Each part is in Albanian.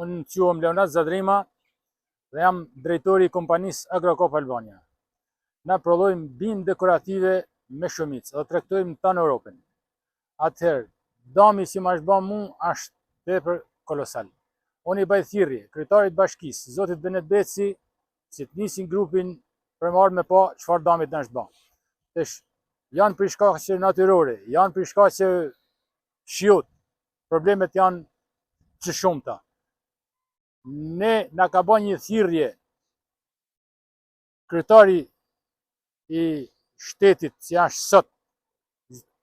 Unë quhem Leonard Zadrima dhe jam drejtori i kompanisë Agrokop Albania. Na prodhojmë bimë dekorative me shumicë dhe tregtojmë tanë Europën. Atëherë, dami që ma shbën mu është tepër kolosal. Unë i baj thirrje kryetarit bashkisë, zotit Benet Beci, që të nisin grupin për marrë me pa çfarë damit na shbën. Tash janë për shkaqe natyrore, janë për shkaqe shiut. Problemet janë të shumta. Ne na ka bën një thirrje kryetari i shtetit që është sot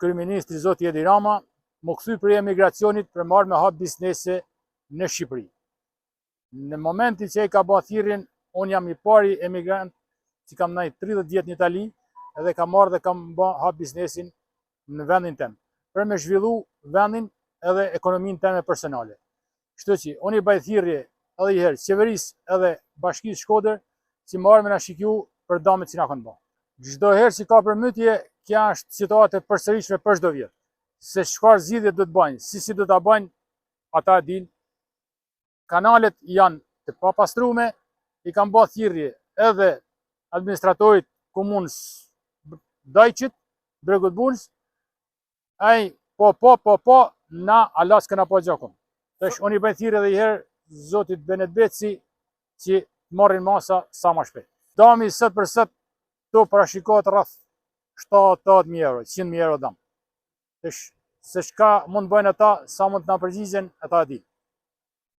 kryeministri zoti Edi Rama, më kthy për emigracionit për marrë me hap biznese në Shqipëri. Në momentin që ai ka bën thirrjen, unë jam i pari emigrant që kam ndaj 30 vjet në Itali edhe kam marrë dhe kam bën hap biznesin në vendin tim, për me zhvillu vendin edhe ekonominë time personale. Kështu që unë i baj thirrje edhe i herë qeverisë edhe bashkisë Shkodër që marrë me na shikju për damet që na kanë bën. Çdo herë që ka përmytje, kjo është situatë e përsëritshme për çdo vjet. Se çfarë zgjidhje do të bëjnë, si do ta bëjnë, ata e dinë. Kanalet janë të papastrume, i kanë bërë thirrje edhe administratorit komunës Dajçit, Bregut Bulës, ai po, na alas këna po gjakon. Tash unë i bëj thirrje edhe i herë zotit Benet Beci që marrin masa sa më shpejt. Dami sot për sot to parashikohet rreth 70.000 euro, 100.000 euro dam. Tash se çka mund bëjnë ata, sa mund të na përgjigjen, ata e dinë.